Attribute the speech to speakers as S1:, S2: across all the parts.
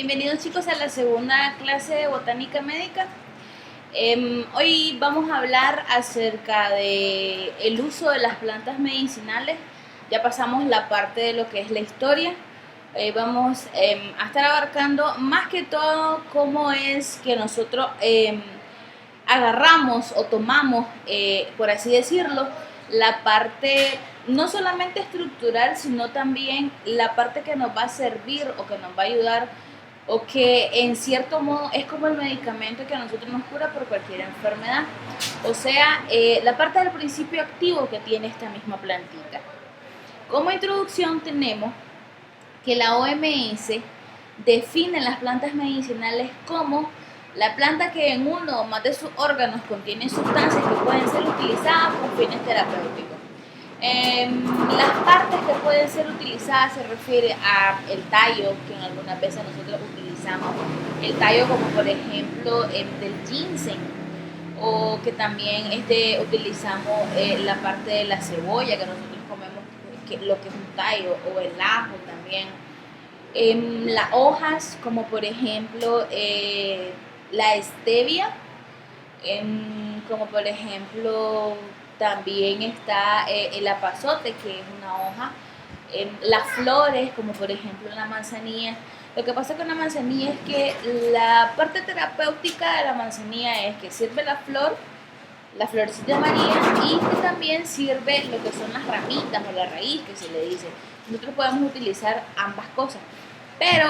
S1: Bienvenidos chicos a la segunda clase de botánica médica. Hoy vamos a hablar acerca de el uso de las plantas medicinales. Ya pasamos la parte de lo que es la historia. Vamos a estar abarcando más que todo cómo es que nosotros agarramos o tomamos, por así decirlo, la parte no solamente estructural, sino también la parte que nos va a servir o que nos va a ayudar o que en cierto modo es como el medicamento que a nosotros nos cura por cualquier enfermedad. O sea, la parte del principio activo que tiene esta misma plantita. Como introducción tenemos que la OMS define las plantas medicinales como la planta que en uno o más de sus órganos contiene sustancias que pueden ser utilizadas con fines terapéuticos. Las partes que pueden ser utilizadas se refiere a el tallo, que en algunas veces nosotros utilizamos el tallo como por ejemplo del ginseng, o que también utilizamos la parte de la cebolla que nosotros comemos, lo que es un tallo, o el ajo también. Las hojas como por ejemplo la stevia, como por ejemplo también está el apazote, que es una hoja, las flores, como por ejemplo la manzanilla. Lo que pasa con la manzanilla es que la parte terapéutica de la manzanilla es que sirve la florecita amarilla, y que también sirve lo que son las ramitas o la raíz que se le dice. Nosotros podemos utilizar ambas cosas, pero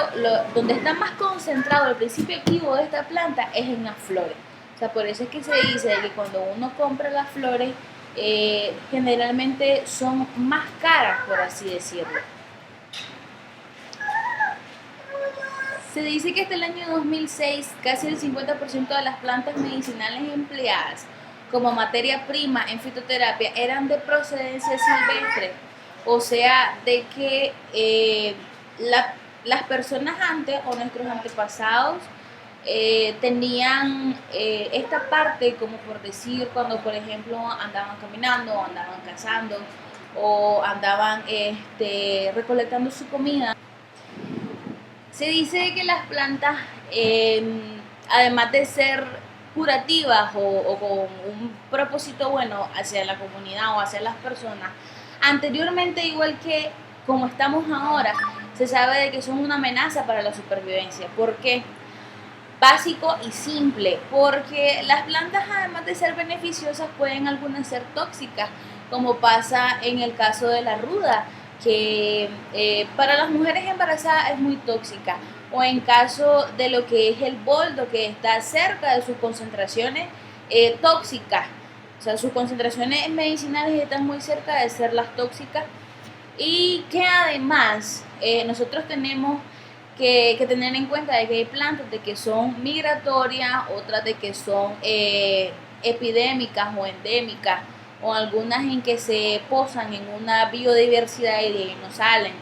S1: donde está más concentrado el principio activo de esta planta es en las flores. O sea, por eso es que se dice que cuando uno compra las flores, generalmente son más caras, por así decirlo. Se dice que hasta el año 2006 casi el 50% de las plantas medicinales empleadas como materia prima en fitoterapia eran de procedencia silvestre, o sea, de que las personas antes o nuestros antepasados tenían esta parte, como por decir, cuando por ejemplo andaban caminando o andaban cazando o andaban recolectando su comida. Se dice que las plantas, además de ser curativas o con un propósito bueno hacia la comunidad o hacia las personas, anteriormente, igual que como estamos ahora, se sabe de que son una amenaza para la supervivencia. ¿Por qué? Básico y simple, porque las plantas, además de ser beneficiosas, pueden algunas ser tóxicas, como pasa en el caso de la ruda, que para las mujeres embarazadas es muy tóxica, o en caso de lo que es el boldo, que está cerca de sus concentraciones tóxicas. O sea, sus concentraciones medicinales están muy cerca de ser las tóxicas, y que además nosotros tenemos que tener en cuenta de que hay plantas de que son migratorias, otras de que son epidémicas o endémicas, o algunas en que se posan en una biodiversidad y de ahí no salen,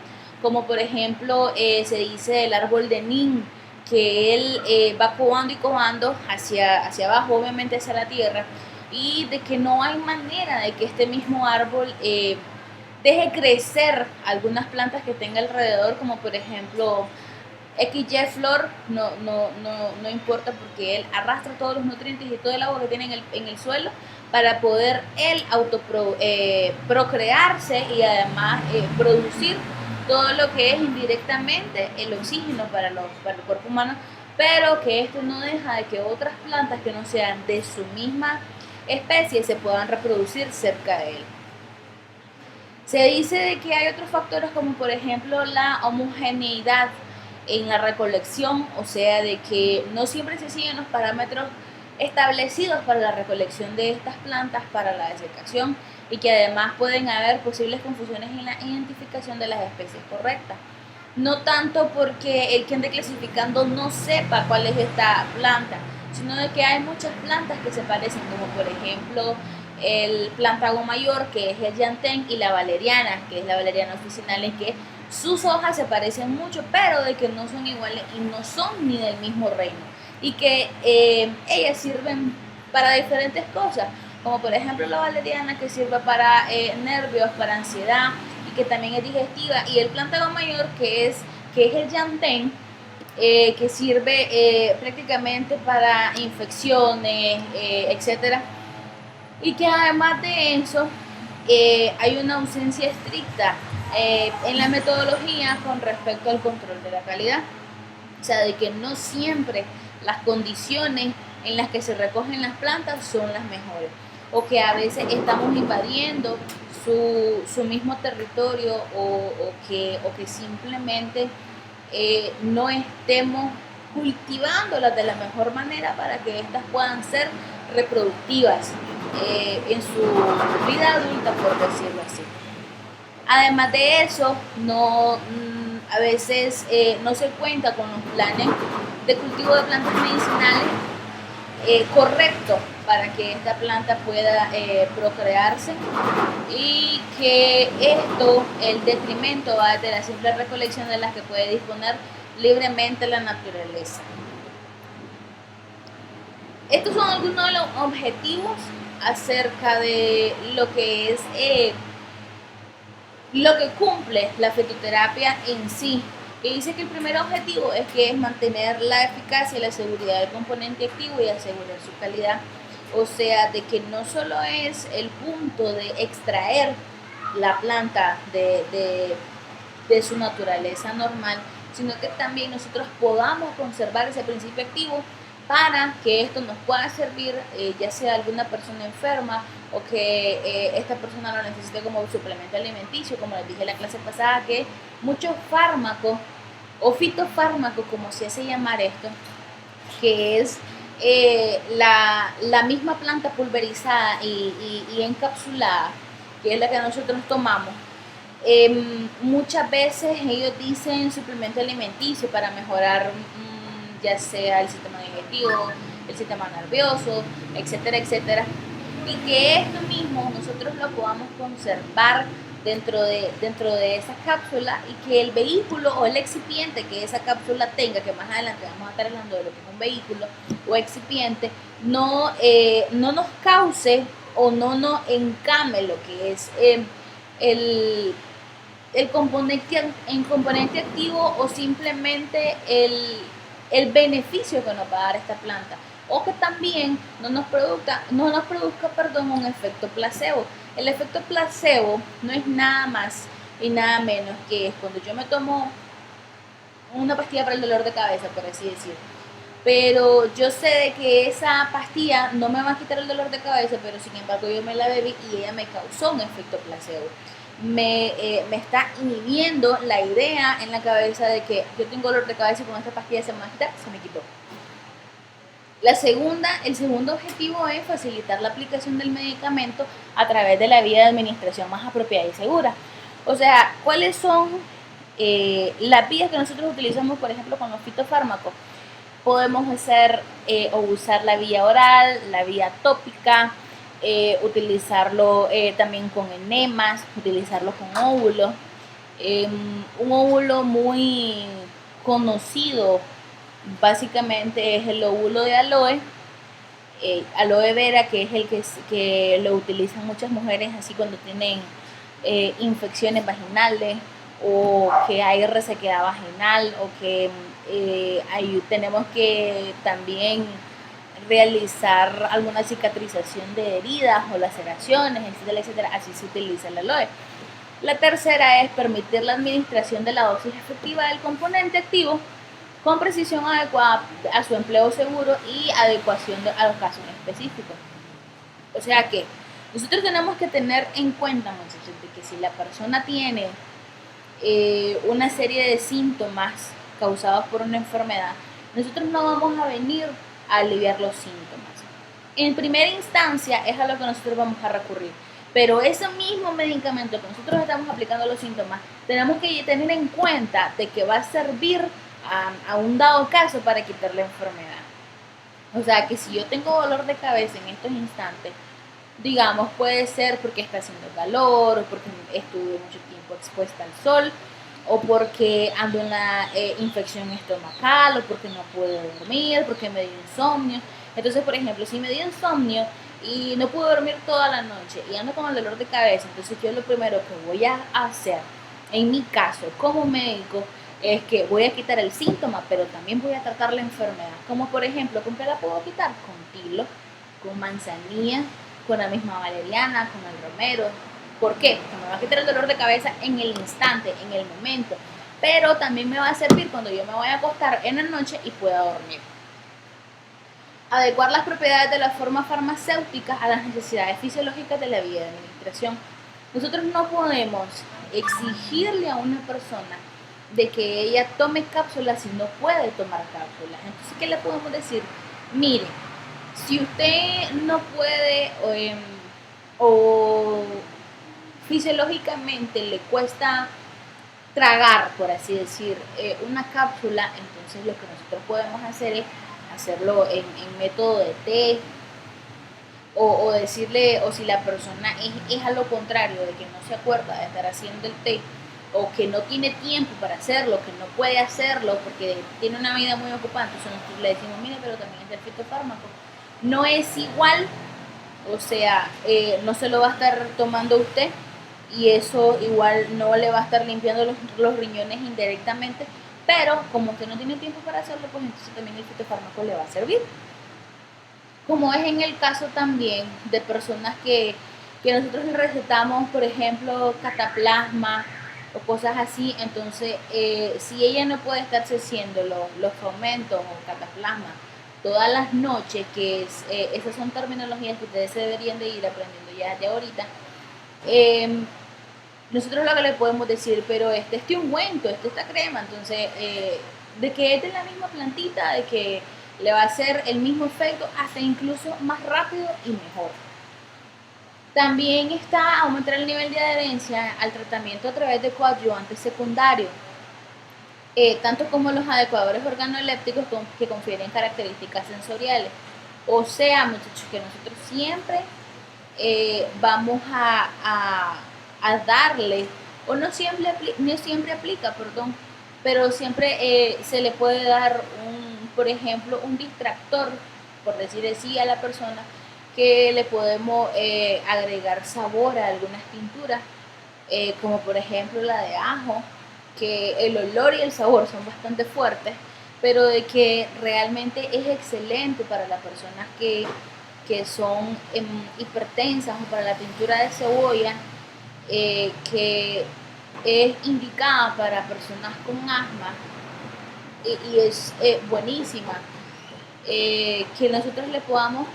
S1: como por ejemplo se dice el árbol de Nin, que él va covando y covando hacia abajo, obviamente hacia la tierra, y de que no hay manera de que este mismo árbol deje crecer algunas plantas que tenga alrededor, como por ejemplo XY flor, no importa, porque él arrastra todos los nutrientes y todo el agua que tiene en el suelo para poder él procrearse y además producir todo lo que es indirectamente el oxígeno para el cuerpo humano, pero que esto no deja de que otras plantas que no sean de su misma especie se puedan reproducir cerca de él. Se dice de que hay otros factores, como por ejemplo la homogeneidad en la recolección, o sea, de que no siempre se siguen los parámetros establecidos para la recolección de estas plantas para la desecación, y que además pueden haber posibles confusiones en la identificación de las especies correctas. No tanto porque el que ande clasificando no sepa cuál es esta planta, sino de que hay muchas plantas que se parecen, como por ejemplo el plantago mayor, que es el llantén, y la valeriana, que es la valeriana officinale, que sus hojas se parecen mucho, pero de que no son iguales y no son ni del mismo reino, y que ellas sirven para diferentes cosas, como por ejemplo la valeriana, que sirve para nervios, para ansiedad, y que también es digestiva, y el plantago mayor, que es el llantén, que sirve prácticamente para infecciones, etcétera, y que además de eso hay una ausencia estricta en la metodología con respecto al control de la calidad. O sea, de que no siempre las condiciones en las que se recogen las plantas son las mejores, o que a veces estamos invadiendo su mismo territorio, o que simplemente no estemos cultivándolas de la mejor manera para que éstas puedan ser reproductivas en su vida adulta, por decirlo así. Además de eso, a veces no se cuenta con los planes de cultivo de plantas medicinales correctos para que esta planta pueda procrearse, y que esto, el detrimento va de la simple recolección de las que puede disponer libremente la naturaleza. Estos son algunos de los objetivos acerca de lo que es lo que cumple la fitoterapia en sí, que dice que el primer objetivo es mantener la eficacia y la seguridad del componente activo y asegurar su calidad. O sea, de que no solo es el punto de extraer la planta de su naturaleza normal, sino que también nosotros podamos conservar ese principio activo para que esto nos pueda servir, ya sea alguna persona enferma, o que esta persona lo necesite como suplemento alimenticio, como les dije en la clase pasada, que muchos fármacos o fitofármacos, como se hace llamar esto, que es la misma planta pulverizada y encapsulada, que es la que nosotros tomamos. Muchas veces ellos dicen suplemento alimenticio para mejorar ya sea el sistema digestivo, el sistema nervioso, etcétera, etcétera, y que esto mismo nosotros lo podamos conservar dentro de esa cápsula, y que el vehículo o el excipiente que esa cápsula tenga, que más adelante vamos a estar hablando de lo que es un vehículo o excipiente, no nos cause o no nos encame lo que es el componente activo, o simplemente el beneficio que nos va a dar esta planta, o que también no nos produzca un efecto placebo. El efecto placebo no es nada más y nada menos que es cuando yo me tomo una pastilla para el dolor de cabeza, por así decirlo, pero yo sé de que esa pastilla no me va a quitar el dolor de cabeza, pero sin embargo yo me la bebí y ella me causó un efecto placebo. Me está inhibiendo la idea en la cabeza de que yo tengo dolor de cabeza y con esta pastilla se me va a quitar, se me quitó. El segundo objetivo es facilitar la aplicación del medicamento a través de la vía de administración más apropiada y segura. O sea, ¿cuáles son las vías que nosotros utilizamos, por ejemplo, con los fitofármacos? Podemos hacer o usar la vía oral, la vía tópica, utilizarlo también con enemas, utilizarlo con óvulos. Un óvulo muy conocido básicamente es el óvulo de aloe vera, que es el que lo utilizan muchas mujeres así cuando tienen infecciones vaginales, o que hay resequedad vaginal, o que tenemos que también realizar alguna cicatrización de heridas o laceraciones, etcétera, etcétera. Así se utiliza el aloe. La tercera es permitir la administración de la dosis efectiva del componente activo con precisión adecuada a su empleo seguro y adecuación a los casos específicos. O sea que nosotros tenemos que tener en cuenta, muchachos, de que si la persona tiene una serie de síntomas causados por una enfermedad, nosotros no vamos a venir a aliviar los síntomas. En primera instancia es a lo que nosotros vamos a recurrir, pero ese mismo medicamento que nosotros estamos aplicando a los síntomas, tenemos que tener en cuenta de que va a servir a un dado caso para quitar la enfermedad. O sea que si yo tengo dolor de cabeza en estos instantes, digamos, puede ser porque está haciendo calor, o porque estuve mucho tiempo expuesta al sol, o porque ando en la infección estomacal, o porque no puedo dormir, porque me dio insomnio. Entonces, por ejemplo, si me dio insomnio y no pude dormir toda la noche y ando con el dolor de cabeza, entonces yo lo primero que voy a hacer, en mi caso como médico, es que voy a quitar el síntoma, pero también voy a tratar la enfermedad. Como por ejemplo, ¿con qué la puedo quitar? Con tilo, con manzanilla, con la misma valeriana, con el romero. ¿Por qué? Porque me va a quitar el dolor de cabeza en el instante, en el momento. Pero también me va a servir cuando yo me voy a acostar en la noche y pueda dormir. Adecuar las propiedades de la forma farmacéutica a las necesidades fisiológicas de la vía de administración. Nosotros no podemos exigirle a una persona de que ella tome cápsulas si no puede tomar cápsulas. Entonces, ¿qué le podemos decir? Mire, si usted no puede o fisiológicamente le cuesta tragar, por así decir, una cápsula, entonces lo que nosotros podemos hacer es hacerlo en método de té, o decirle, o si la persona es a lo contrario, de que no se acuerda de estar haciendo el té, o que no tiene tiempo para hacerlo, que no puede hacerlo porque tiene una vida muy ocupada, entonces nosotros le decimos, mire, pero también es el fitofármaco. No es igual, o sea, no se lo va a estar tomando usted, y eso igual no le va a estar limpiando los riñones indirectamente, pero como usted no tiene tiempo para hacerlo, pues entonces también el fitofármaco le va a servir. Como es en el caso también de personas que nosotros le recetamos, por ejemplo, cataplasma o cosas así, entonces si ella no puede estarse haciendo los fomentos o cataplasma todas las noches, que esas son terminologías que ustedes se deberían de ir aprendiendo ya de ahorita, nosotros lo que le podemos decir, pero este ungüento, esta crema, entonces, de que es de la misma plantita, de que le va a hacer el mismo efecto, hasta incluso más rápido y mejor. También está aumentar el nivel de adherencia al tratamiento a través de coadyuvantes secundarios, tanto como los adecuadores organolépticos que confieren características sensoriales. O sea, muchachos, que nosotros siempre vamos a darle, o no siempre aplica, perdón, pero siempre se le puede dar por ejemplo, un distractor, por decir así, a la persona, que le podemos agregar sabor a algunas tinturas, como por ejemplo la de ajo, que el olor y el sabor son bastante fuertes, pero de que realmente es excelente para las personas que son hipertensas, o para la tintura de cebolla, que es indicada para personas con asma, y es buenísima. Que nosotros le podamos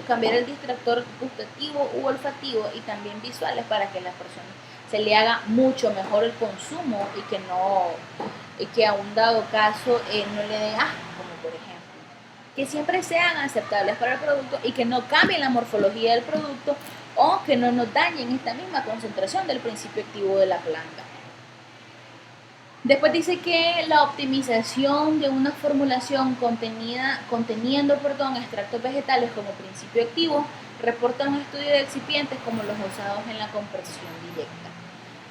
S1: cambiar el distractor gustativo u olfativo y también visuales, para que la persona se le haga mucho mejor el consumo y que a un dado caso no le dé asco, como por ejemplo. Que siempre sean aceptables para el producto y que no cambien la morfología del producto, o que no nos dañen esta misma concentración del principio activo de la planta. Después dice que la optimización de una formulación conteniendo extractos vegetales como principio activo reporta un estudio de excipientes como los usados en la compresión directa.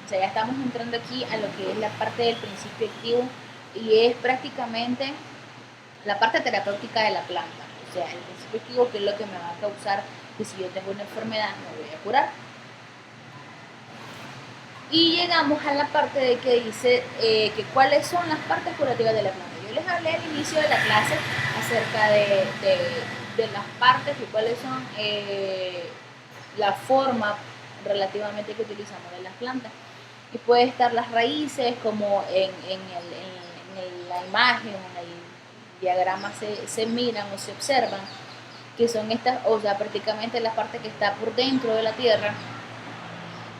S1: O sea, ya estamos entrando aquí a lo que es la parte del principio activo, y es prácticamente la parte terapéutica de la planta. O sea, el principio activo, que es lo que me va a causar que si yo tengo una enfermedad me voy a curar. Y llegamos a la parte de que dice que cuáles son las partes curativas de la planta. Yo les hablé al inicio de la clase acerca de las partes y cuáles son la forma relativamente que utilizamos de las plantas. Y puede estar las raíces, como en la imagen, en el diagrama se miran o se observan, que son estas, o sea, prácticamente la parte que está por dentro de la tierra,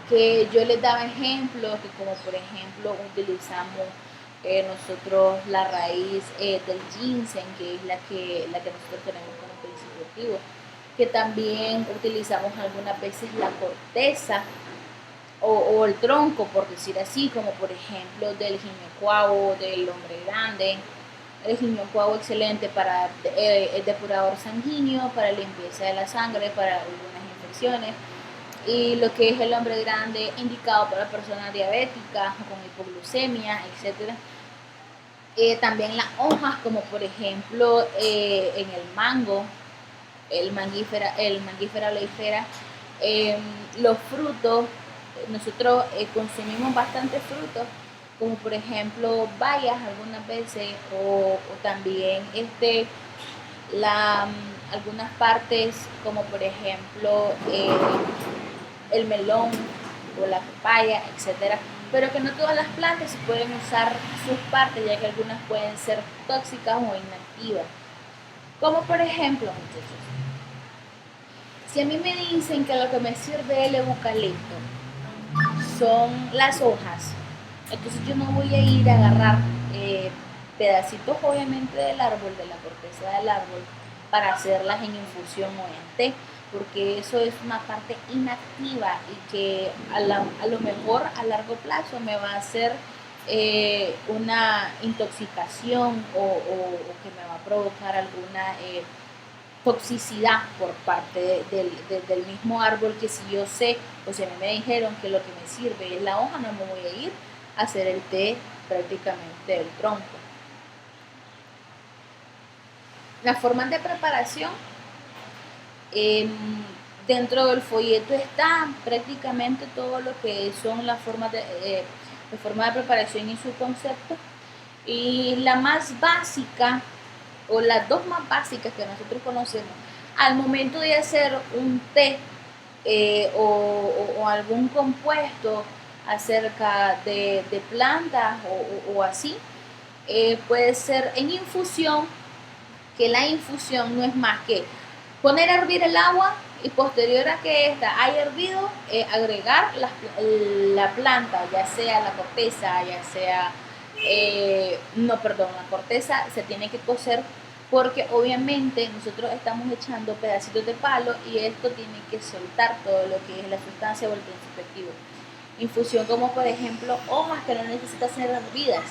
S1: que yo les daba ejemplos, que como por ejemplo utilizamos nosotros la raíz del ginseng, que es la que nosotros tenemos como principio activo, que también utilizamos algunas veces la corteza o el tronco, por decir así, como por ejemplo del giñocuavo, del hombre grande. El giñocuavo excelente para el depurador sanguíneo, para limpieza de la sangre, para algunas infecciones. Y lo que es el hombre grande, indicado para personas diabéticas con hipoglucemia, etc. También las hojas, como por ejemplo en el mango, el mangífera oleifera. Los frutos, nosotros consumimos bastante frutos, como por ejemplo bayas algunas veces o también algunas partes como por ejemplo el melón o la papaya, etcétera, pero que no todas las plantas se pueden usar sus partes, ya que algunas pueden ser tóxicas o inactivas. Como por ejemplo, muchachos, si a mí me dicen que lo que me sirve el eucalipto son las hojas, entonces yo no voy a ir a agarrar pedacitos obviamente del árbol, de la corteza del árbol, para hacerlas en infusión o en té, porque eso es una parte inactiva y que a lo mejor a largo plazo me va a hacer una intoxicación o que me va a provocar alguna toxicidad por parte del mismo árbol, que si yo sé, o si a mí me dijeron que lo que me sirve es la hoja, no me voy a ir a hacer el té prácticamente del tronco. Las formas de preparación, eh, dentro del folleto está prácticamente todo lo que son las formas de forma de preparación y su concepto. Y la más básica, o las dos más básicas que nosotros conocemos, al momento de hacer un té o algún compuesto acerca de plantas o así, puede ser en infusión, que la infusión no es más que poner a hervir el agua y posterior a que ésta haya hervido, agregar la planta, ya sea la corteza, ya sea, no, perdón, la corteza se tiene que cocer porque obviamente nosotros estamos echando pedacitos de palo y esto tiene que soltar todo lo que es la sustancia o el principio activo. Infusión como por ejemplo hojas que no necesitan ser hervidas.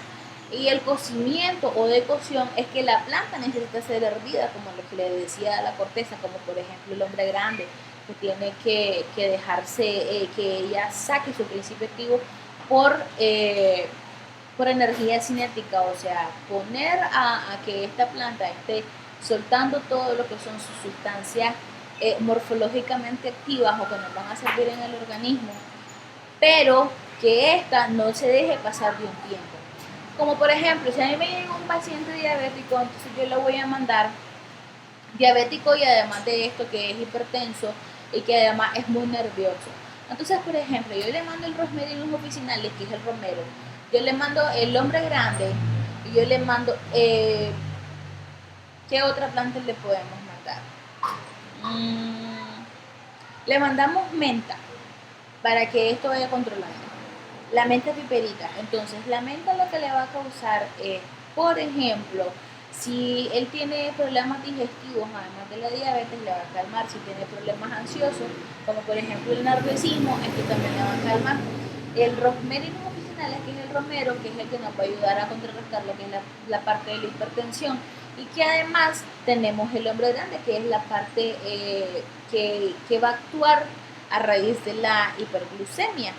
S1: Y el cocimiento o decocción es que la planta necesita ser hervida, como lo que le decía a la corteza, como por ejemplo el hombre grande, que tiene que dejarse, que ella saque su principio activo por energía cinética, o sea, poner a que esta planta esté soltando todo lo que son sus sustancias morfológicamente activas o que nos van a servir en el organismo, pero que esta no se deje pasar de un tiempo. Como por ejemplo, si a mí me llega un paciente diabético, entonces yo le voy a mandar diabético y además de esto que es hipertenso y que además es muy nervioso. Entonces, por ejemplo, yo le mando el Rosmarinus officinalis, que es el romero, yo le mando el hombre grande y yo le mando, ¿qué otra planta le podemos mandar? Le mandamos menta para que esto vaya controlando. La menta piperita. Entonces, la menta lo que le va a causar es, por ejemplo, si él tiene problemas digestivos, además de la diabetes, le va a calmar. Si tiene problemas ansiosos, como por ejemplo el nerviosismo, esto también le va a calmar. El Rosmarinus officinalis, que es el romero, que es el que nos va a ayudar a contrarrestar lo que es la parte de la hipertensión. Y que además tenemos el hombre grande, que es la parte que va a actuar a raíz de la hiperglucemia,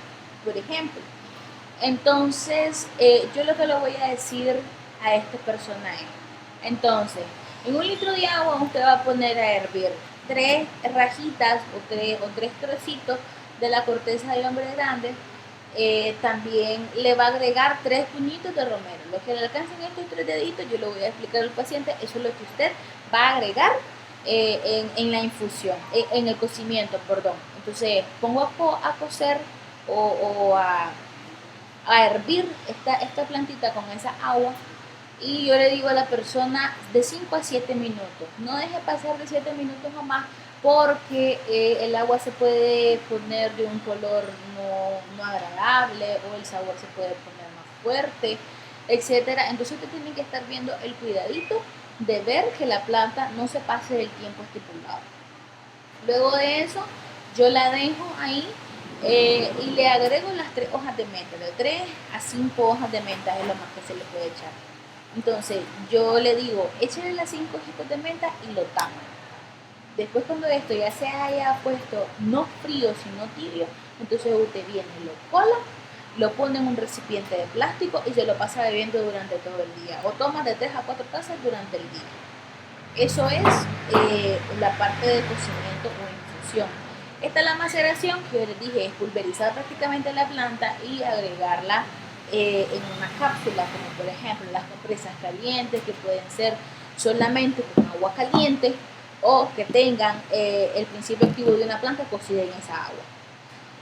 S1: por ejemplo. Entonces, yo lo que le voy a decir a este personaje, entonces, en un litro de agua usted va a poner a hervir 3 rajitas o tres trocitos de la corteza del hombre grande. También le va a agregar 3 puñitos de romero. Lo que le alcancen estos 3 deditos, yo le voy a explicar al paciente, eso es lo que usted va a agregar en la infusión, en el cocimiento, perdón. Entonces, pongo a cocer o a hervir esta plantita con esa agua y yo le digo a la persona de 5 a 7 minutos. No deje pasar de 7 minutos o más porque el agua se puede poner de un color no agradable o el sabor se puede poner más fuerte, etcétera. Entonces usted tiene que estar viendo el cuidadito de ver que la planta no se pase del tiempo estipulado. Luego de eso, yo la dejo ahí y le agrego las 3 hojas de menta. De 3 a 5 hojas de menta es lo más que se le puede echar. Entonces, yo le digo, échale las 5 hojitas de menta y lo tapa. Después, cuando esto ya se haya puesto no frío, sino tibio, entonces usted viene, lo cola, lo pone en un recipiente de plástico y se lo pasa bebiendo durante todo el día. O toma de 3 a 4 tazas durante el día. Eso es la parte de cocimiento o infusión. Esta es la maceración que yo les dije, es pulverizar prácticamente la planta y agregarla en una cápsula, como por ejemplo las compresas calientes, que pueden ser solamente con agua caliente o que tengan el principio activo de una planta cocida en esa agua.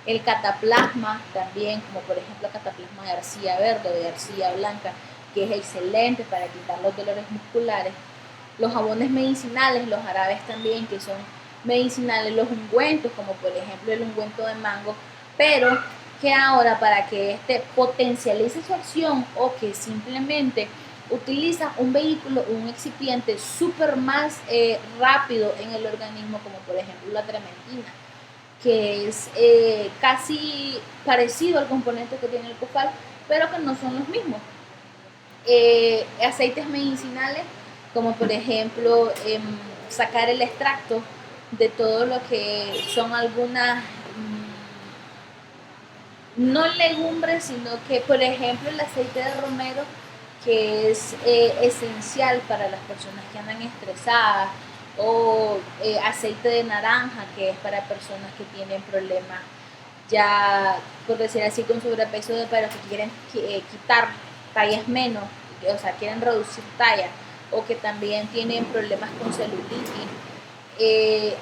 S1: El cataplasma también, como por ejemplo el cataplasma de arcilla verde o de arcilla blanca, que es excelente para quitar los dolores musculares. Los jabones medicinales, los jarabes también, que son medicinales, los ungüentos, como por ejemplo el ungüento de mango, pero que ahora para que este potencialice su acción o que simplemente utiliza un vehículo, un excipiente súper más rápido en el organismo, como por ejemplo la trementina, que es casi parecido al componente que tiene el copal, pero que no son los mismos. Aceites medicinales, como por ejemplo sacar el extracto de todo lo que son algunas, no legumbres, sino que por ejemplo el aceite de romero, que es esencial para las personas que andan estresadas, o aceite de naranja, que es para personas que tienen problemas ya, por decir así, con sobrepeso, pero que quieren quitar tallas menos, o sea, quieren reducir tallas, o que también tienen problemas con celulitis.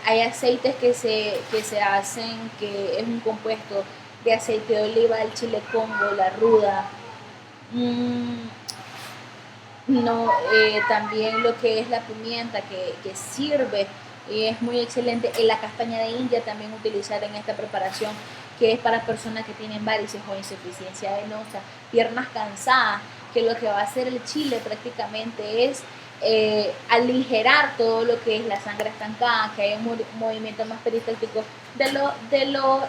S1: Hay aceites que se hacen, que es un compuesto de aceite de oliva, el chile congo, la ruda. No, también lo que es la pimienta que sirve y es muy excelente. La castaña de India también utilizar en esta preparación, que es para personas que tienen varices o insuficiencia venosa, piernas cansadas, que lo que va a hacer el chile prácticamente es aligerar todo lo que es la sangre estancada, que haya un movimiento más peristáltico de los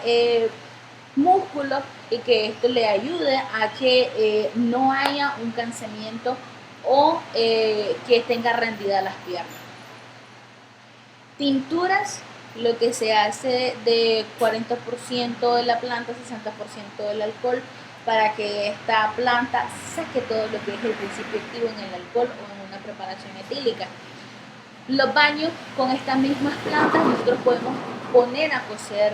S1: músculos, y que esto le ayude a que no haya un cansamiento o que tenga rendida las piernas. Tinturas, lo que se hace de 40% de la planta, 60% del alcohol, para que esta planta saque todo lo que es el principio activo en el alcohol o en una preparación etílica. Los baños con estas mismas plantas, nosotros podemos poner a cocer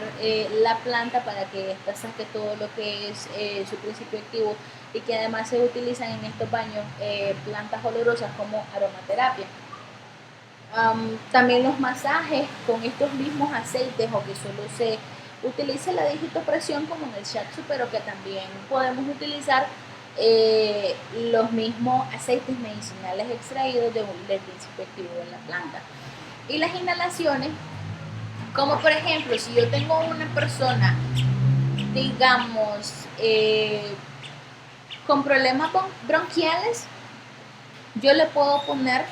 S1: la planta para que esta saque todo lo que es su principio activo, y que además se utilizan en estos baños plantas olorosas como aromaterapia. También los masajes con estos mismos aceites, o que solo se utiliza la digitopresión como en el shiatsu, pero que también podemos utilizar los mismos aceites medicinales extraídos del principio activo de la planta. Y las inhalaciones, como por ejemplo, si yo tengo una persona, digamos, con problemas bronquiales, yo le puedo poner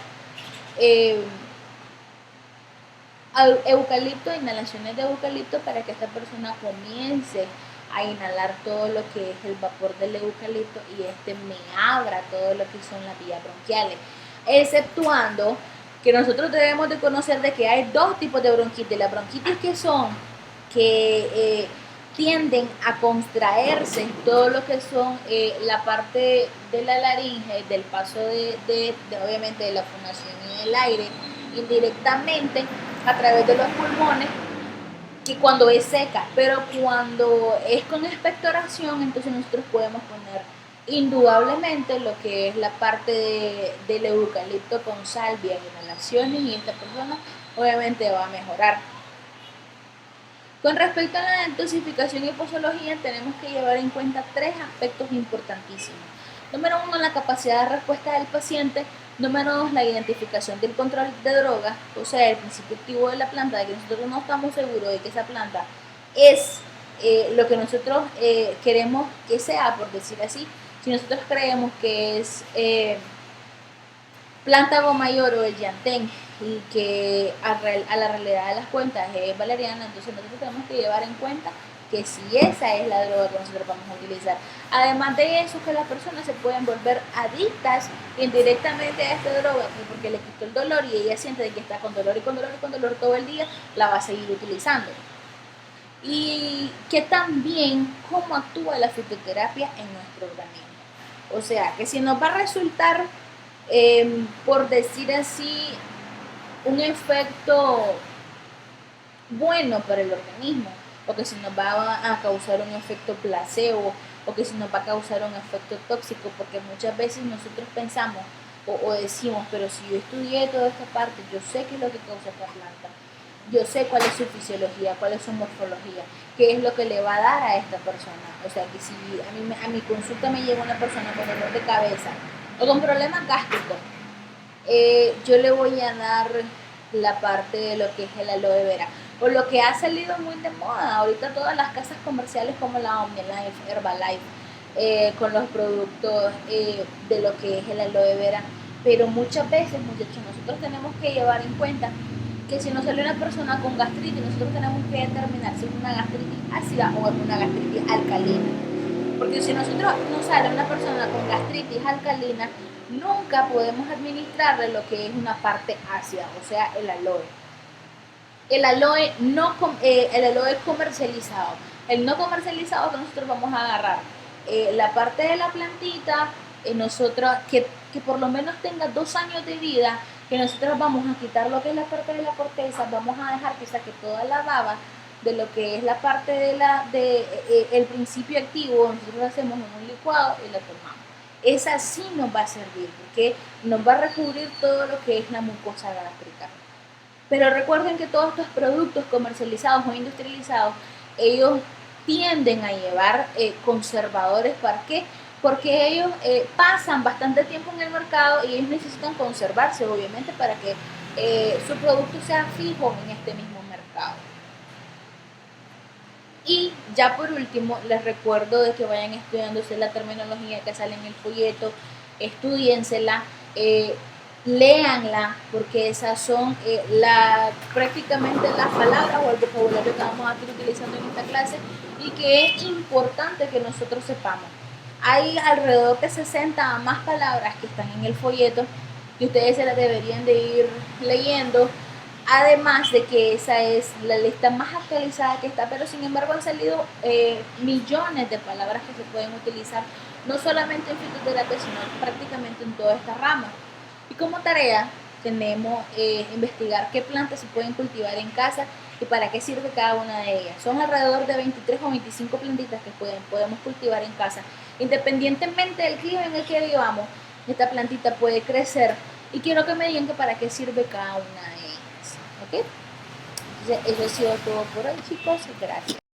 S1: eucalipto, inhalaciones de eucalipto, para que esta persona comience a inhalar todo lo que es el vapor del eucalipto y me abra todo lo que son las vías bronquiales, exceptuando que nosotros debemos de conocer de que hay dos tipos de bronquitis. Las bronquitis que son que tienden a contraerse todo lo que son la parte de la laringe, del paso de obviamente de la fonación y del aire indirectamente a través de los pulmones, que cuando es seca, pero cuando es con expectoración, entonces nosotros podemos poner indudablemente lo que es la parte del eucalipto con salvia en inhalaciones, y esta persona obviamente va a mejorar. Con respecto a la dosificación y posología, tenemos que llevar en cuenta tres aspectos importantísimos. Número 1, la capacidad de respuesta del paciente. Número 2, la identificación del control de drogas, o sea, el principio activo de la planta, de que nosotros no estamos seguros de que esa planta es lo que nosotros queremos que sea, por decir así. Si nosotros creemos que es planta Gomayor o el Yantén, y que a la realidad de las cuentas es valeriana, entonces nosotros tenemos que llevar en cuenta que si esa es la droga que nosotros vamos a utilizar. Además de eso, que las personas se pueden volver adictas indirectamente a esta droga, porque le quitó el dolor y ella siente que está con dolor y con dolor y con dolor todo el día, la va a seguir utilizando. Y que también cómo actúa la fitoterapia en nuestro organismo. O sea, que si nos va a resultar, por decir así, un efecto bueno para el organismo, o que si nos va a causar un efecto placebo, o que si nos va a causar un efecto tóxico, porque muchas veces nosotros pensamos o decimos, pero si yo estudié toda esta parte, yo sé qué es lo que causa esta planta, yo sé cuál es su fisiología, cuál es su morfología, qué es lo que le va a dar a esta persona. O sea, que si a mi consulta me llega una persona con dolor de cabeza o con problemas gástricos, yo le voy a dar la parte de lo que es el aloe vera. Por lo que ha salido muy de moda ahorita todas las casas comerciales como la OmniLife, Herbalife, con los productos de lo que es el aloe vera. Pero muchas veces, muchachos, nosotros tenemos que llevar en cuenta que si nos sale una persona con gastritis, nosotros tenemos que determinar si es una gastritis ácida o es una gastritis alcalina. Porque si nosotros nos sale una persona con gastritis alcalina, nunca podemos administrarle lo que es una parte ácida, o sea, el aloe. El aloe, no, el aloe comercializado. El no comercializado que nosotros vamos a agarrar la parte de la plantita, nosotros, que por lo menos tenga 2 años de vida, que nosotros vamos a quitar lo que es la parte de la corteza, vamos a dejar que saque toda la baba de lo que es la parte de el principio activo, nosotros lo hacemos en un licuado y la tomamos. Esa sí nos va a servir porque nos va a recubrir todo lo que es la mucosa gástrica. Pero recuerden que todos estos productos comercializados o industrializados, ellos tienden a llevar conservadores. ¿Para qué? Porque ellos pasan bastante tiempo en el mercado y ellos necesitan conservarse, obviamente, para que su producto sea fijo en este mismo mercado. Y ya por último, les recuerdo de que vayan estudiándose la terminología que sale en el folleto, estudiensela, léanla, porque esas son prácticamente las palabras o el vocabulario que vamos a estar utilizando en esta clase y que es importante que nosotros sepamos. Hay alrededor de 60 más palabras que están en el folleto que ustedes se las deberían de ir leyendo. Además de que esa es la lista más actualizada que está, pero sin embargo han salido millones de palabras que se pueden utilizar, no solamente en fitoterapia, sino prácticamente en toda esta rama. Y como tarea tenemos investigar qué plantas se pueden cultivar en casa y para qué sirve cada una de ellas. Son alrededor de 23 o 25 plantitas que podemos cultivar en casa. Independientemente del clima en el que vivamos, esta plantita puede crecer y quiero que me digan que para qué sirve cada una de ellas. ¿Ok? Entonces, eso ha sido todo por hoy, chicos. Gracias.